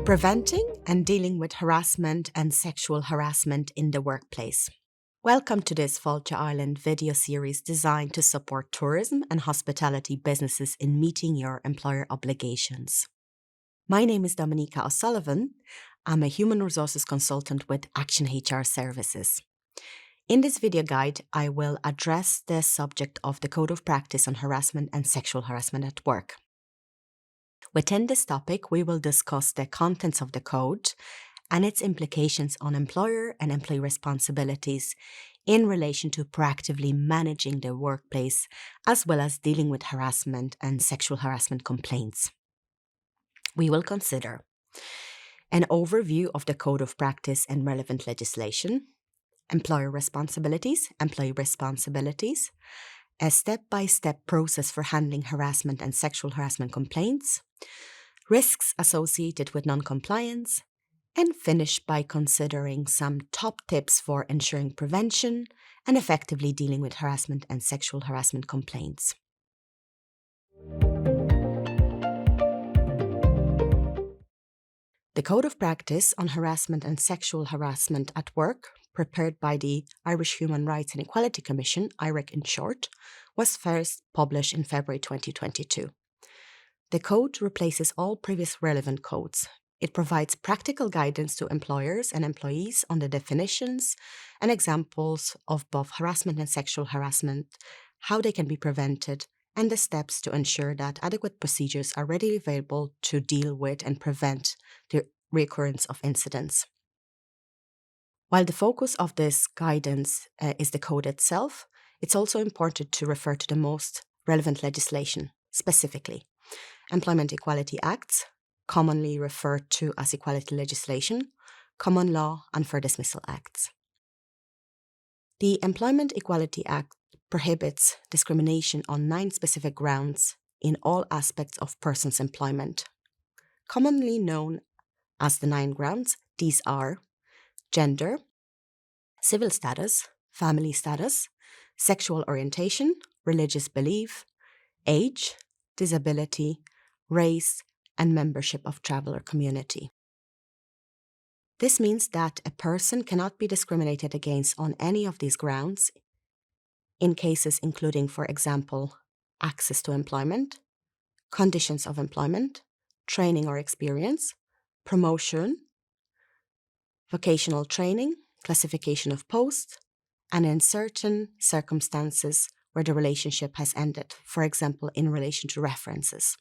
Preventing and dealing with harassment and sexual harassment in the workplace. Welcome to this Fáilte Island video series designed to support tourism and hospitality businesses in meeting your employer obligations. My name is Dominica O'Sullivan. I'm a human resources consultant with Action HR Services. In this video guide, I will address the subject of the Code of Practice on Harassment and Sexual Harassment at Work. Within this topic, we will discuss the contents of the code and its implications on employer and employee responsibilities in relation to proactively managing the workplace, as well as dealing with harassment and sexual harassment complaints. We will consider an overview of the Code of Practice and relevant legislation, employee responsibilities, a step-by-step process for handling harassment and sexual harassment complaints, risks associated with non-compliance, and finish by considering some top tips for ensuring prevention and effectively dealing with harassment and sexual harassment complaints. The Code of Practice on Harassment and Sexual Harassment at Work, prepared by the Irish Human Rights and Equality Commission, IREC in short, was first published in February 2022. The code replaces all previous relevant codes. It provides practical guidance to employers and employees on the definitions and examples of both harassment and sexual harassment, how they can be prevented, and the steps to ensure that adequate procedures are readily available to deal with and prevent the recurrence of incidents. While the focus of this guidance is the code itself, it's also important to refer to the most relevant legislation, specifically Employment Equality Acts, commonly referred to as equality legislation, common law, and fair dismissal acts. The Employment Equality Act prohibits discrimination on 9 specific grounds in all aspects of persons' employment. Commonly known as the 9 grounds, these are gender, civil status, family status, sexual orientation, religious belief, age, disability, race, and membership of traveler community. This means that a person cannot be discriminated against on any of these grounds in cases including, for example, access to employment, conditions of employment, training or experience, promotion, vocational training, classification of posts, and in certain circumstances where the relationship has ended, for example, in relation to references.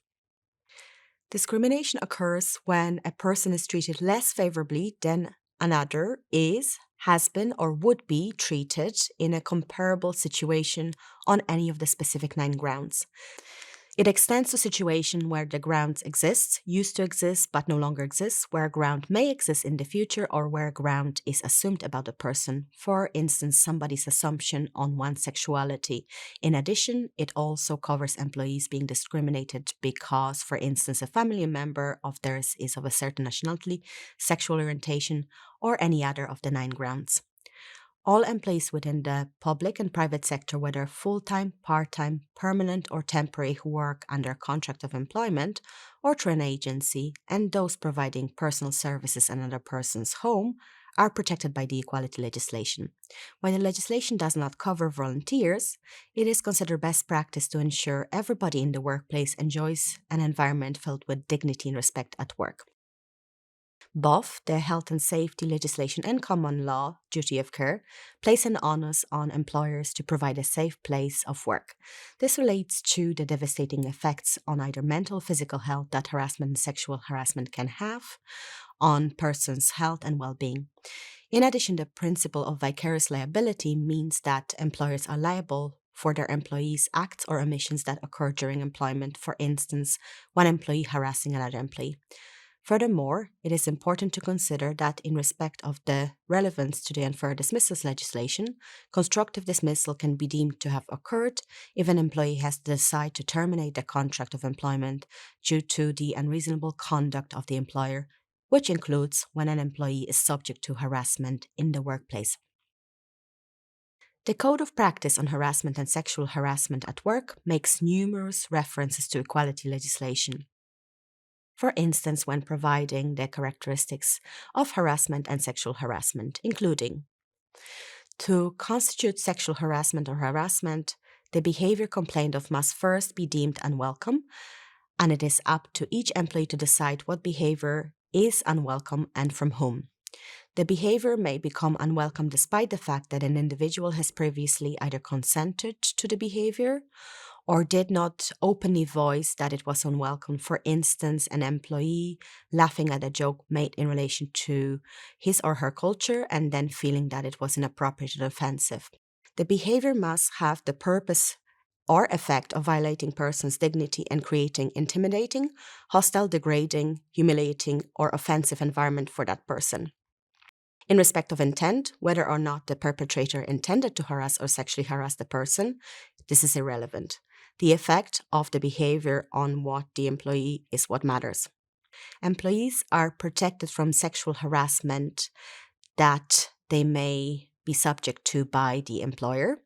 Discrimination occurs when a person is treated less favorably than another is, has been, or would be treated in a comparable situation on any of the specific 9 grounds. It extends to a situation where the grounds exist, used to exist, but no longer exists, where a ground may exist in the future, or where a ground is assumed about a person, for instance, somebody's assumption on one's sexuality. In addition, it also covers employees being discriminated because, for instance, a family member of theirs is of a certain nationality, sexual orientation, or any other of the 9 grounds. All employees within the public and private sector, whether full-time, part-time, permanent, or temporary, who work under a contract of employment or through an agency, and those providing personal services in another person's home, are protected by the equality legislation. While the legislation does not cover volunteers, it is considered best practice to ensure everybody in the workplace enjoys an environment filled with dignity and respect at work. Both the health and safety legislation and common law duty of care place an onus on employers to provide a safe place of work. This relates to the devastating effects on either mental or physical health that harassment and sexual harassment can have on persons' health and well-being. In addition, the principle of vicarious liability means that employers are liable for their employees' acts or omissions that occur during employment, for instance, one employee harassing another employee. Furthermore, it is important to consider that in respect of the relevance to the unfair dismissals legislation, constructive dismissal can be deemed to have occurred if an employee has decided to terminate the contract of employment due to the unreasonable conduct of the employer, which includes when an employee is subject to harassment in the workplace. The Code of Practice on Harassment and Sexual Harassment at Work makes numerous references to equality legislation. for instance, when providing the characteristics of harassment and sexual harassment, including to constitute sexual harassment or harassment, the behavior complained of must first be deemed unwelcome, and it is up to each employee to decide what behavior is unwelcome and from whom. The behavior may become unwelcome despite the fact that an individual has previously either consented to the behavior or did not openly voice that it was unwelcome. For instance, an employee laughing at a joke made in relation to his or her culture and then feeling that it was inappropriate or offensive. The behavior must have the purpose or effect of violating persons' dignity and creating intimidating, hostile, degrading, humiliating, or offensive environment for that person. In respect of intent, whether or not the perpetrator intended to harass or sexually harass the person, this is irrelevant. The effect of the behavior on what the employee is what matters. Employees are protected from sexual harassment that they may be subject to by the employer,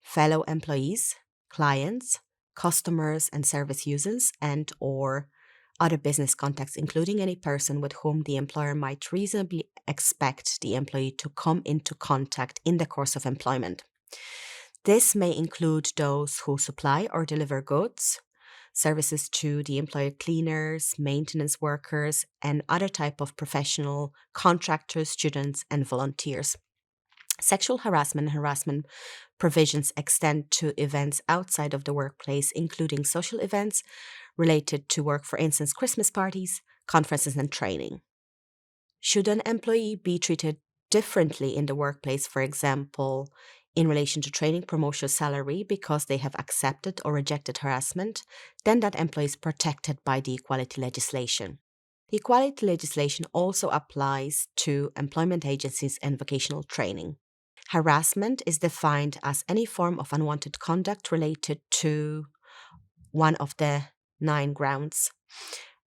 fellow employees, clients, customers and service users, and or other business contacts, including any person with whom the employer might reasonably expect the employee to come into contact in the course of employment. This may include those who supply or deliver goods, services to the employer, cleaners, maintenance workers, and other type of professional contractors, students, and volunteers. Sexual harassment and harassment provisions extend to events outside of the workplace, including social events related to work, for instance, Christmas parties, conferences, and training. Should an employee be treated differently in the workplace, for example, in relation to training, promotion, salary, because they have accepted or rejected harassment, then that employee is protected by the equality legislation. The equality legislation also applies to employment agencies and vocational training. Harassment is defined as any form of unwanted conduct related to one of the 9 grounds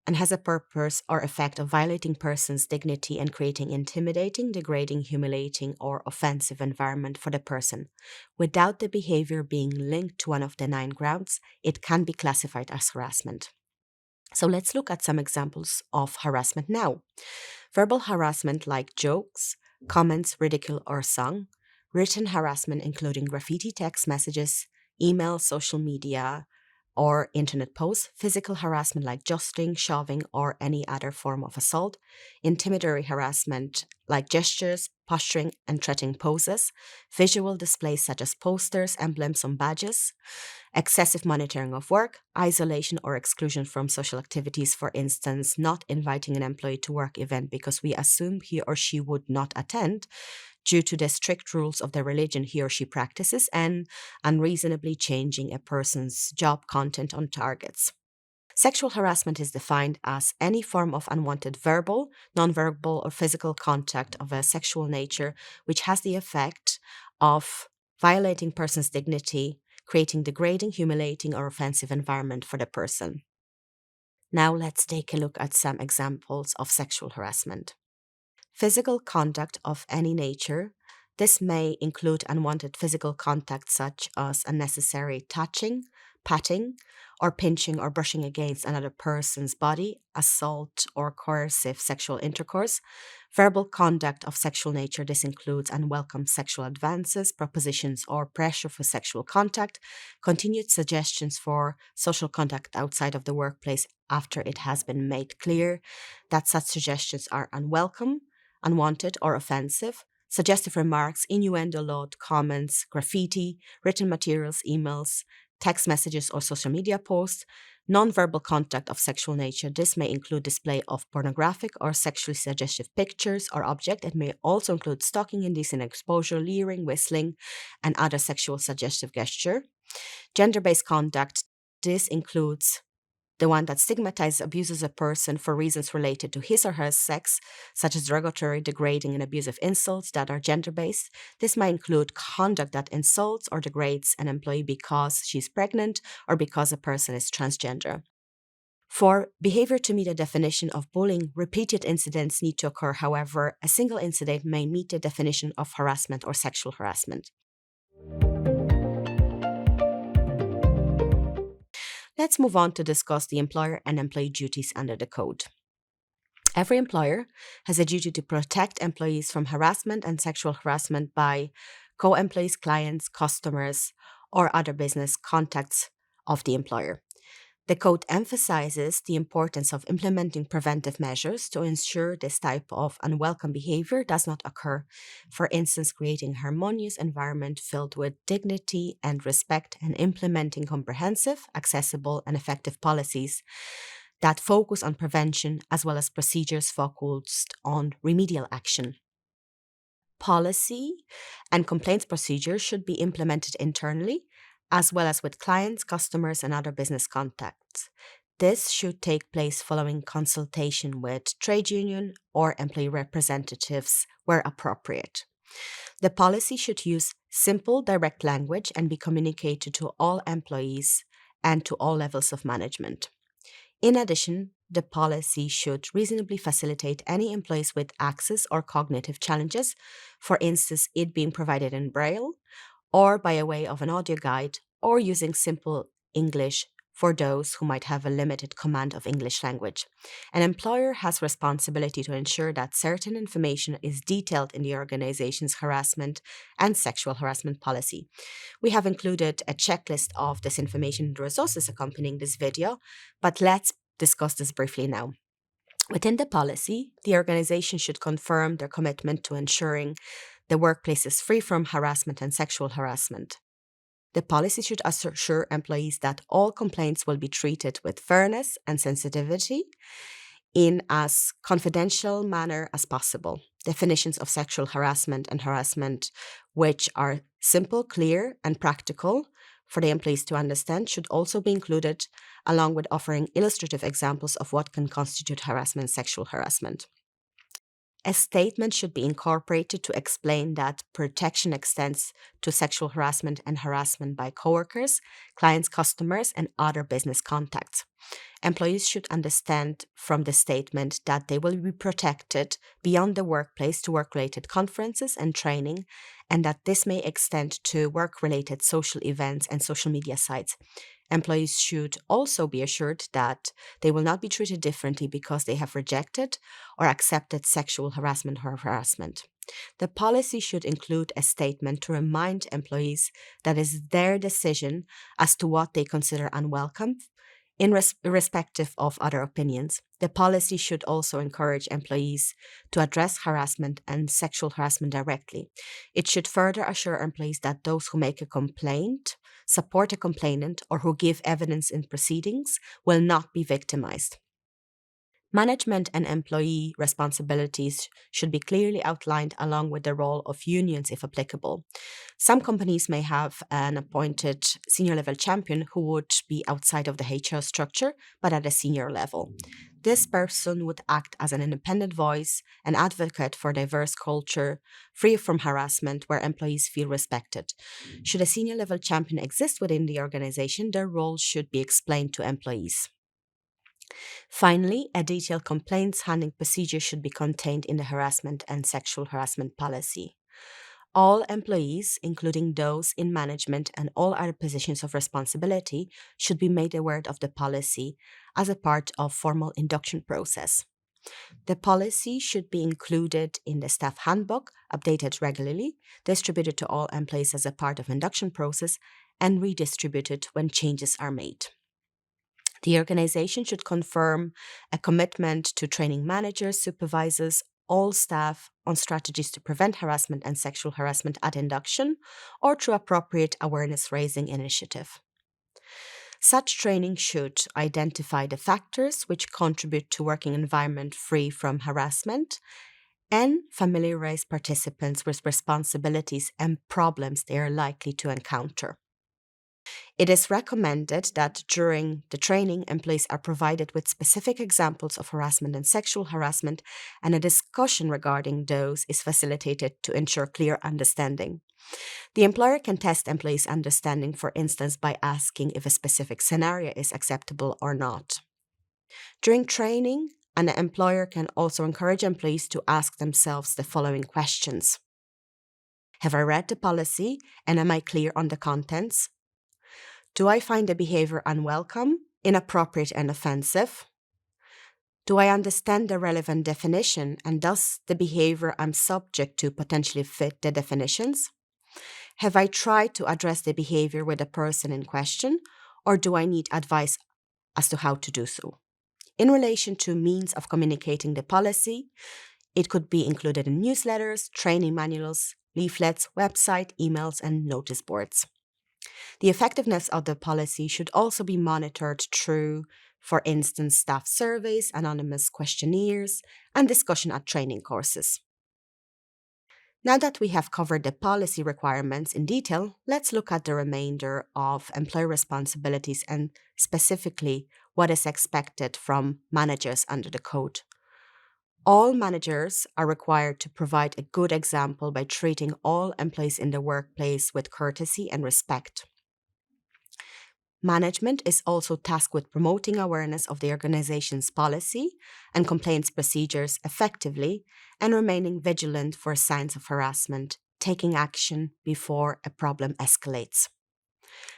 and has a purpose or effect of violating persons' dignity and creating intimidating, degrading, humiliating, or offensive environment for the person. Without the behavior being linked to one of the 9 grounds, it can be classified as harassment. So let's look at some examples of harassment now. Verbal harassment like jokes, comments, ridicule, or song. Written harassment including graffiti, text messages, email, social media, or internet posts, physical harassment like jostling, shoving, or any other form of assault, intimidatory harassment like gestures, posturing, and threatening poses, visual displays such as posters, emblems on badges, excessive monitoring of work, isolation or exclusion from social activities, for instance, not inviting an employee to work event because we assume he or she would not attend, due to the strict rules of the religion he or she practices, and unreasonably changing a person's job content on targets. Sexual harassment is defined as any form of unwanted verbal, nonverbal, or physical contact of a sexual nature which has the effect of violating person's dignity, creating degrading, humiliating, or offensive environment for the person. Now let's take a look at some examples of sexual harassment. Physical conduct of any nature. This may include unwanted physical contact such as unnecessary touching, patting, or pinching or brushing against another person's body, assault or coercive sexual intercourse. Verbal conduct of sexual nature. This includes unwelcome sexual advances, propositions, or pressure for sexual contact, continued suggestions for social contact outside of the workplace after it has been made clear that such suggestions are unwelcome, unwanted, or offensive, suggestive remarks, innuendo-load comments, graffiti, written materials, emails, text messages, or social media posts, nonverbal contact of sexual nature. This may include display of pornographic or sexually suggestive pictures or objects. It may also include stalking, indecent exposure, leering, whistling, and other sexual suggestive gesture. Gender-based conduct. This includes the one that stigmatizes, abuses a person for reasons related to his or her sex, such as derogatory, degrading, and abusive insults that are gender-based. This might include conduct that insults or degrades an employee because she's pregnant or because a person is transgender. For behavior to meet a definition of bullying, repeated incidents need to occur. However, a single incident may meet the definition of harassment or sexual harassment. Let's move on to discuss the employer and employee duties under the code. Every employer has a duty to protect employees from harassment and sexual harassment by co-employees, clients, customers, or other business contacts of the employer. The code emphasizes the importance of implementing preventive measures to ensure this type of unwelcome behavior does not occur. For instance, creating a harmonious environment filled with dignity and respect and implementing comprehensive, accessible, and effective policies that focus on prevention as well as procedures focused on remedial action. Policy and complaints procedures should be implemented internally as well as with clients, customers, and other business contacts. This should take place following consultation with trade union or employee representatives where appropriate. The policy should use simple, direct language and be communicated to all employees and to all levels of management. In addition, the policy should reasonably facilitate any employees with access or cognitive challenges, for instance, it being provided in Braille or by a way of an audio guide or using simple English for those who might have a limited command of English language. An employer has responsibility to ensure that certain information is detailed in the organization's harassment and sexual harassment policy. We have included a checklist of this information in the resources accompanying this video, but let's discuss this briefly now. Within the policy, the organization should confirm their commitment to ensuring the workplace is free from harassment and sexual harassment. The policy should assure employees that all complaints will be treated with fairness and sensitivity in as confidential manner as possible. Definitions of sexual harassment and harassment, which are simple, clear, and practical for the employees to understand, should also be included, along with offering illustrative examples of what can constitute harassment and sexual harassment. A statement should be incorporated to explain that protection extends to sexual harassment and harassment by coworkers, clients, customers, and other business contacts. Employees should understand from the statement that they will be protected beyond the workplace to work-related conferences and training, and that this may extend to work-related social events and social media sites. Employees should also be assured that they will not be treated differently because they have rejected or accepted sexual harassment or harassment. The policy should include a statement to remind employees that it is their decision as to what they consider unwelcome, irrespective of other opinions. The policy should also encourage employees to address harassment and sexual harassment directly. It should further assure employees that those who make a complaint, support a complainant, or who give evidence in proceedings will not be victimized. Management and employee responsibilities should be clearly outlined along with the role of unions if applicable. Some companies may have an appointed senior level champion who would be outside of the HR structure but at a senior level. This person would act as an independent voice, an advocate for diverse culture, free from harassment, where employees feel respected. Should a senior level champion exist within the organization, their role should be explained to employees. Finally, a detailed complaints handling procedure should be contained in the harassment and sexual harassment policy. All employees, including those in management and all other positions of responsibility, should be made aware of the policy as a part of formal induction process. The policy should be included in the staff handbook, updated regularly, distributed to all employees as a part of induction process, and redistributed when changes are made. The organization should confirm a commitment to training managers, supervisors, all staff on strategies to prevent harassment and sexual harassment at induction or through appropriate awareness-raising initiative. Such training should identify the factors which contribute to working environment free from harassment and familiarize participants with responsibilities and problems they are likely to encounter. It is recommended that during the training, employees are provided with specific examples of harassment and sexual harassment, and a discussion regarding those is facilitated to ensure clear understanding. The employer can test employees' understanding, for instance, by asking if a specific scenario is acceptable or not. During training, an employer can also encourage employees to ask themselves the following questions. Have I read the policy and am I clear on the contents? Do I find the behavior unwelcome, inappropriate, and offensive? Do I understand the relevant definition, and does the behavior I'm subject to potentially fit the definitions? Have I tried to address the behavior with the person in question, or do I need advice as to how to do so? In relation to means of communicating the policy, it could be included in newsletters, training manuals, leaflets, website, emails, and notice boards. The effectiveness of the policy should also be monitored through, for instance, staff surveys, anonymous questionnaires, and discussion at training courses. Now that we have covered the policy requirements in detail, let's look at the remainder of employer responsibilities and specifically what is expected from managers under the code. All managers are required to provide a good example by treating all employees in the workplace with courtesy and respect. Management is also tasked with promoting awareness of the organization's policy and complaints procedures effectively and remaining vigilant for signs of harassment, taking action before a problem escalates.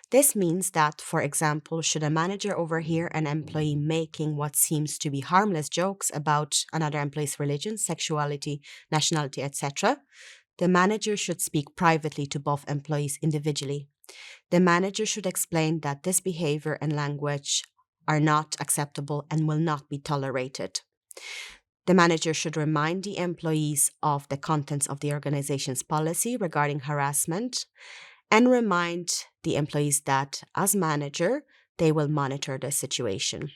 This means that, for example, should a manager overhear an employee making what seems to be harmless jokes about another employee's religion, sexuality, nationality, etc., the manager should speak privately to both employees individually. The manager should explain that this behavior and language are not acceptable and will not be tolerated. The manager should remind the employees of the contents of the organization's policy regarding harassment and remind the employees that, as manager, they will monitor the situation.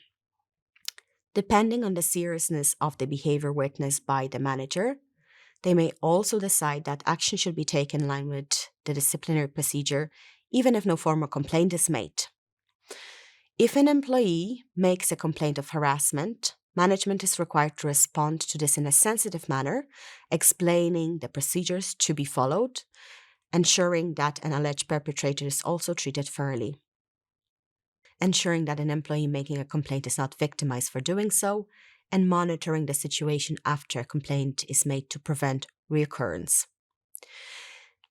Depending on the seriousness of the behavior witnessed by the manager, they may also decide that action should be taken in line with the disciplinary procedure, even if no formal complaint is made. If an employee makes a complaint of harassment, management is required to respond to this in a sensitive manner, explaining the procedures to be followed, ensuring that an alleged perpetrator is also treated fairly, ensuring that an employee making a complaint is not victimized for doing so, and monitoring the situation after a complaint is made to prevent reoccurrence.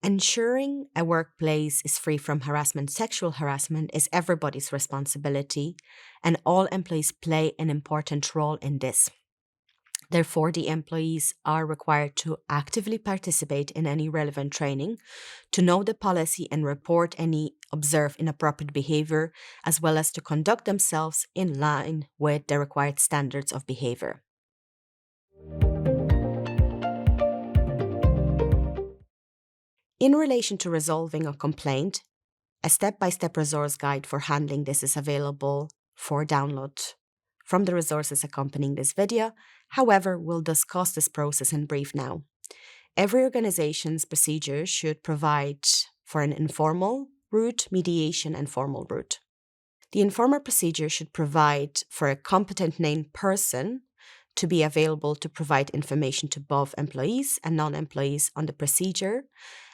Ensuring a workplace is free from harassment, sexual harassment, is everybody's responsibility, and all employees play an important role in this. Therefore, the employees are required to actively participate in any relevant training, to know the policy and report any observed inappropriate behavior, as well as to conduct themselves in line with the required standards of behavior. In relation to resolving a complaint, a step-by-step resource guide for handling this is available for download from the resources accompanying this video. However, we'll discuss this process in brief now. Every organization's procedure should provide for an informal route, mediation, and formal route. The informal procedure should provide for a competent named person to be available to provide information to both employees and non-employees on the procedure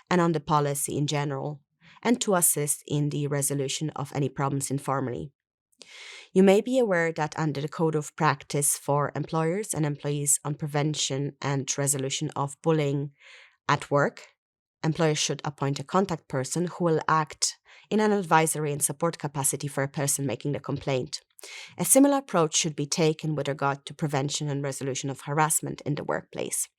and on the policy in general, and to assist in the resolution of any problems informally. You may be aware that under the Code of Practice for Employers and Employees on Prevention and Resolution of Bullying at Work, employers should appoint a contact person who will act in an advisory and support capacity for a person making the complaint. A similar approach should be taken with regard to prevention and resolution of harassment in the workplace.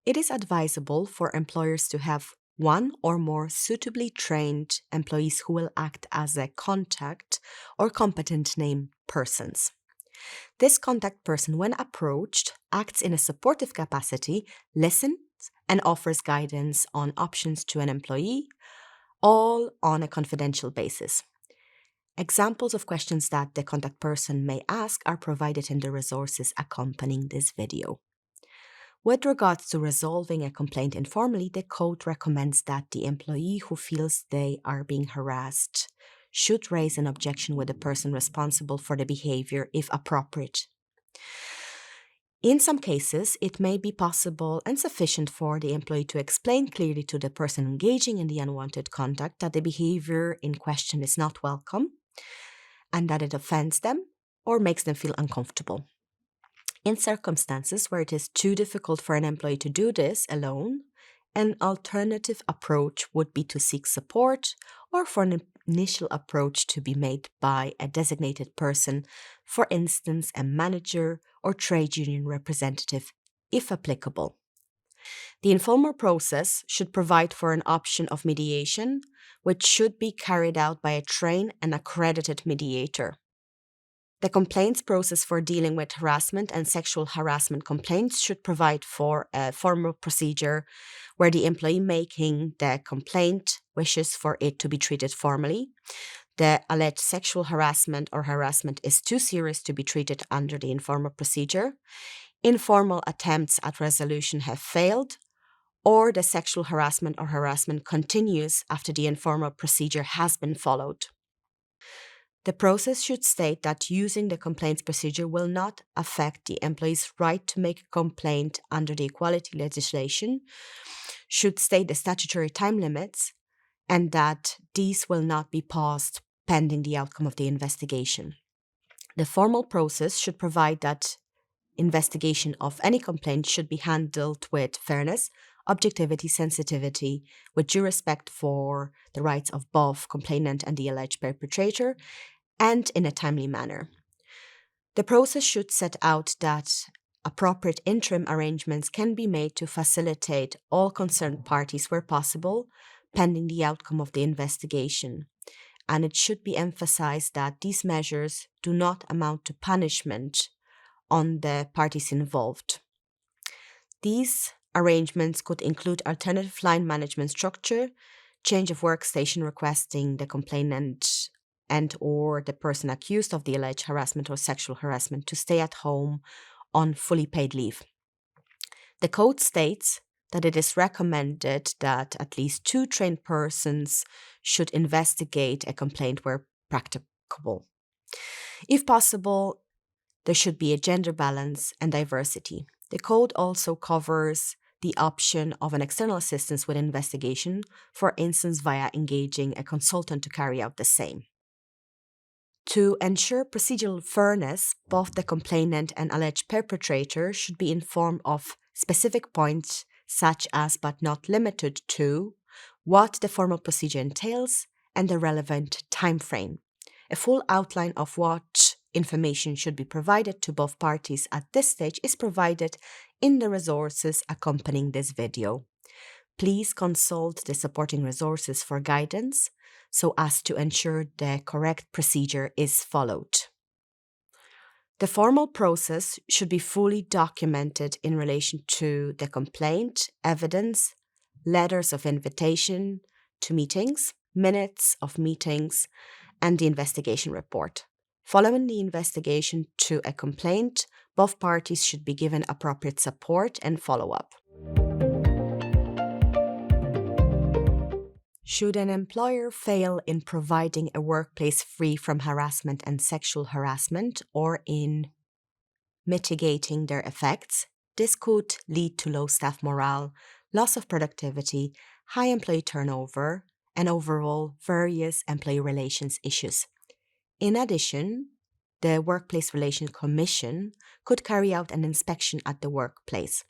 It is advisable for employers to have one or more suitably trained employees who will act as a contact or competent named persons. This contact person, when approached, acts in a supportive capacity, listens, and offers guidance on options to an employee, all on a confidential basis. Examples of questions that the contact person may ask are provided in the resources accompanying this video. With regards to resolving a complaint informally, the code recommends that the employee who feels they are being harassed should raise an objection with the person responsible for the behavior if appropriate. In some cases, it may be possible and sufficient for the employee to explain clearly to the person engaging in the unwanted conduct that the behavior in question is not welcome and that it offends them or makes them feel uncomfortable. In circumstances where it is too difficult for an employee to do this alone, an alternative approach would be to seek support or for an initial approach to be made by a designated person, for instance, a manager or trade union representative, if applicable. The informal process should provide for an option of mediation, which should be carried out by a trained and accredited mediator. The complaints process for dealing with harassment and sexual harassment complaints should provide for a formal procedure where the employee making the complaint wishes for it to be treated formally. The alleged sexual harassment or harassment is too serious to be treated under the informal procedure. Informal attempts at resolution have failed, or the sexual harassment or harassment continues after the informal procedure has been followed. The process should state that using the complaints procedure will not affect the employee's right to make a complaint under the equality legislation, should state the statutory time limits, and that these will not be paused pending the outcome of the investigation. The formal process should provide that investigation of any complaint should be handled with fairness, objectivity, sensitivity, with due respect for the rights of both complainant and the alleged perpetrator, and in a timely manner. The process should set out that appropriate interim arrangements can be made to facilitate all concerned parties where possible, pending the outcome of the investigation. And it should be emphasized that these measures do not amount to punishment on the parties involved. These arrangements could include alternative line management structure, change of workstation requesting the complainant and or the person accused of the alleged harassment or sexual harassment to stay at home on fully paid leave. The code states that it is recommended that at least 2 trained persons should investigate a complaint where practicable. If possible, there should be a gender balance and diversity. The code also covers the option of an external assistance with investigation, for instance via engaging a consultant to carry out the same. To ensure procedural fairness, both the complainant and alleged perpetrator should be informed of specific points such as but not limited to what the formal procedure entails and the relevant time frame. A full outline of what information should be provided to both parties at this stage is provided in the resources accompanying this video. Please consult the supporting resources for guidance so as to ensure the correct procedure is followed. The formal process should be fully documented in relation to the complaint, evidence, letters of invitation to meetings, minutes of meetings, and the investigation report. Following the investigation to a complaint, both parties should be given appropriate support and follow-up. Should an employer fail in providing a workplace free from harassment and sexual harassment or in mitigating their effects, this could lead to low staff morale, loss of productivity, high employee turnover, and overall various employee relations issues. In addition, the Workplace Relations Commission could carry out an inspection at the workplace.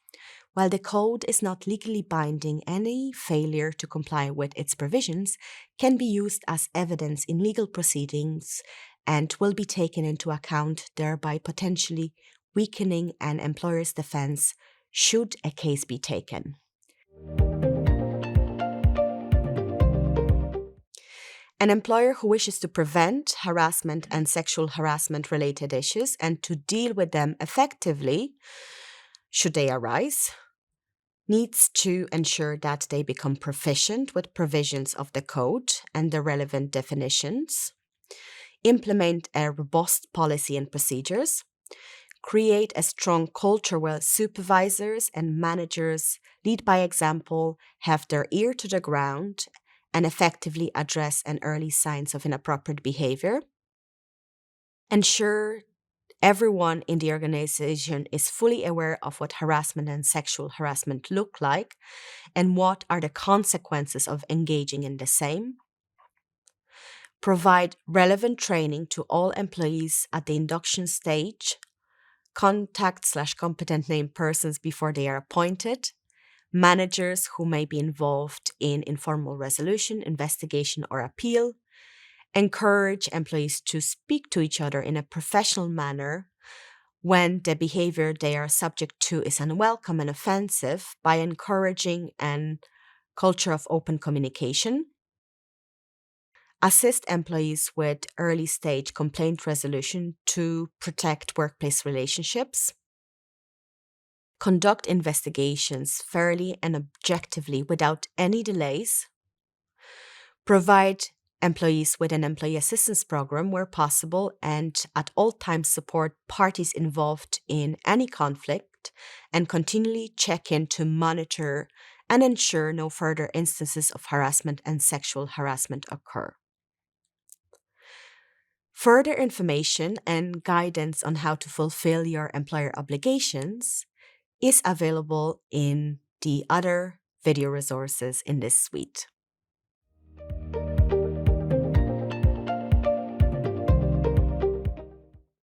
While the code is not legally binding, any failure to comply with its provisions can be used as evidence in legal proceedings and will be taken into account, thereby potentially weakening an employer's defense should a case be taken. An employer who wishes to prevent harassment and sexual harassment related issues and to deal with them effectively, should they arise, needs to ensure that they become proficient with provisions of the code and the relevant definitions, implement a robust policy and procedures, create a strong culture where supervisors and managers lead by example, have their ear to the ground, and effectively address an early signs of inappropriate behavior, ensure everyone in the organization is fully aware of what harassment and sexual harassment look like and what are the consequences of engaging in the same. Provide relevant training to all employees at the induction stage. Contact/competent named persons before they are appointed. Managers who may be involved in informal resolution, investigation, or appeal. encourage employees to speak to each other in a professional manner when the behavior they are subject to is unwelcome and offensive by encouraging a culture of open communication, assist employees with early stage complaint resolution to protect workplace relationships, conduct investigations fairly and objectively without any delays, provide employees with an employee assistance program where possible, and at all times support parties involved in any conflict, and continually check in to monitor and ensure no further instances of harassment and sexual harassment occur. Further information and guidance on how to fulfill your employer obligations is available in the other video resources in this suite.